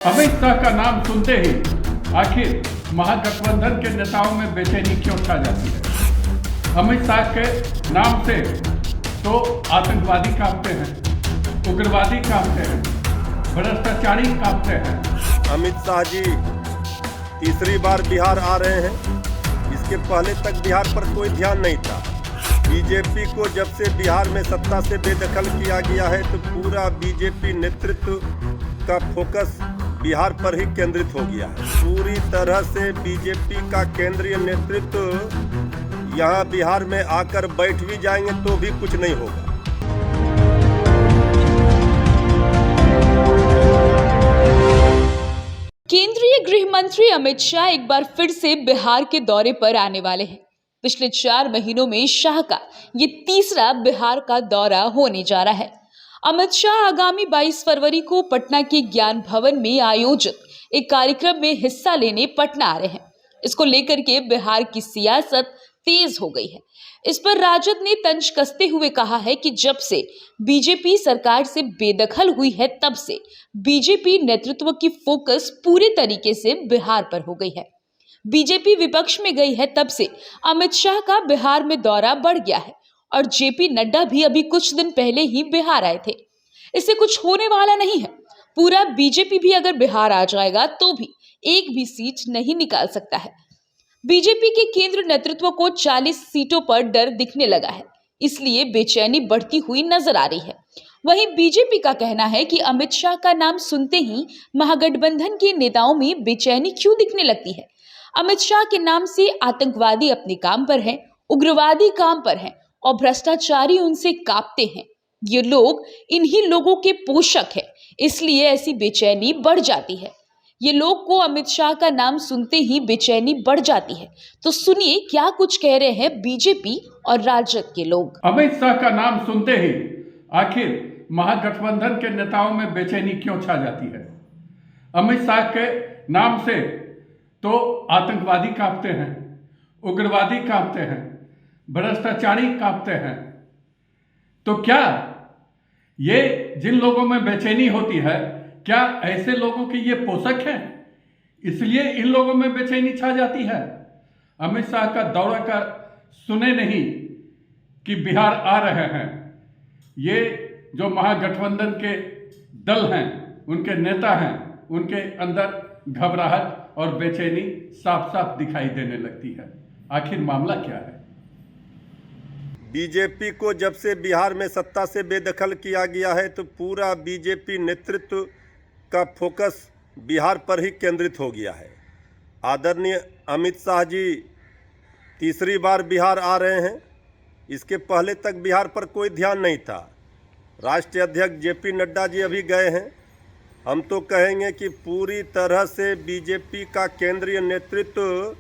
अमित शाह का नाम सुनते ही आखिर महागठबंधन के नेताओं में बेचैनी क्यों छा जाती है। अमित शाह के नाम से तो आतंकवादी कांपते हैं, उग्रवादी कांपते हैं, भ्रष्टाचारी कांपते हैं। अमित शाह जी तीसरी बार बिहार आ रहे हैं। इसके पहले तक बिहार पर कोई ध्यान नहीं था। बीजेपी को जब से बिहार में सत्ता से बेदखल किया गया है तो पूरा बीजेपी नेतृत्व का फोकस बिहार पर ही केंद्रित हो गया है। पूरी तरह से बीजेपी का केंद्रीय नेतृत्व यहाँ बिहार में आकर बैठ भी जाएंगे तो भी कुछ नहीं होगा। केंद्रीय गृह मंत्री अमित शाह एक बार फिर से बिहार के दौरे पर आने वाले हैं। पिछले 4 महीनों में शाह का ये तीसरा बिहार का दौरा होने जा रहा है। अमित शाह आगामी 22 फरवरी को पटना के ज्ञान भवन में आयोजित एक कार्यक्रम में हिस्सा लेने पटना आ रहे हैं। इसको लेकर के बिहार की सियासत तेज हो गई है। इस पर राजद ने तंज कसते हुए कहा है कि जब से बीजेपी सरकार से बेदखल हुई है तब से बीजेपी नेतृत्व की फोकस पूरे तरीके से बिहार पर हो गई है। बीजेपी विपक्ष में गई है तब से अमित शाह का बिहार में दौरा बढ़ गया है और जेपी नड्डा भी अभी कुछ दिन पहले ही बिहार आए थे। इससे कुछ होने वाला नहीं है। पूरा बीजेपी भी अगर बिहार आ जाएगा तो भी एक भी सीट नहीं निकाल सकता है। बीजेपी के केंद्र नेतृत्व को 40 सीटों पर डर दिखने लगा है, इसलिए बेचैनी बढ़ती हुई नजर आ रही है। वहीं बीजेपी का कहना है कि अमित शाह का नाम सुनते ही महागठबंधन के नेताओं में बेचैनी क्यों दिखने लगती है। अमित शाह के नाम से आतंकवादी अपने काम पर हैं, उग्रवादी काम पर हैं और भ्रष्टाचारी उनसे कांपते हैं। ये लोग इन्हीं लोगों के पोषक हैं, इसलिए ऐसी बेचैनी बढ़ जाती है। ये लोग को अमित शाह का नाम सुनते ही बेचैनी बढ़ जाती है। तो सुनिए क्या कुछ कह रहे हैं बीजेपी और राजद के लोग। अमित शाह का नाम सुनते ही आखिर महागठबंधन के नेताओं में बेचैनी क्यों छा जाती है। अमित शाह के नाम से तो आतंकवादी कांपते हैं, उग्रवादी कांपते हैं, भ्रष्टाचारी कांपते हैं। तो क्या ये जिन लोगों में बेचैनी होती है, क्या ऐसे लोगों के ये पोषक हैं, इसलिए इन लोगों में बेचैनी छा जाती है। अमित शाह का दौरा का सुने नहीं कि बिहार आ रहे हैं। ये जो महागठबंधन के दल हैं, उनके नेता हैं, उनके अंदर घबराहट और बेचैनी साफ साफ दिखाई देने लगती है। आखिर मामला क्या है। बीजेपी को जब से बिहार में सत्ता से बेदखल किया गया है तो पूरा बीजेपी नेतृत्व का फोकस बिहार पर ही केंद्रित हो गया है। आदरणीय अमित शाह जी तीसरी बार बिहार आ रहे हैं। इसके पहले तक बिहार पर कोई ध्यान नहीं था। राष्ट्रीय अध्यक्ष जेपी नड्डा जी अभी गए हैं। हम तो कहेंगे कि पूरी तरह से बीजेपी का केंद्रीय नेतृत्व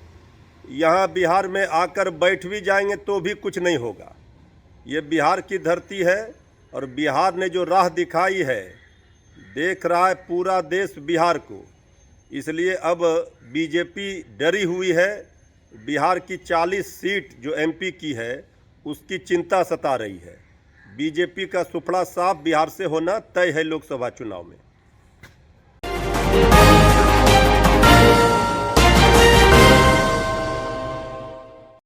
यहाँ बिहार में आकर बैठ भी जाएंगे तो भी कुछ नहीं होगा। ये बिहार की धरती है और बिहार ने जो राह दिखाई है, देख रहा है पूरा देश बिहार को। इसलिए अब बीजेपी डरी हुई है। बिहार की 40 सीट जो एमपी की है उसकी चिंता सता रही है। बीजेपी का सुपड़ा साफ बिहार से होना तय है लोकसभा चुनाव में।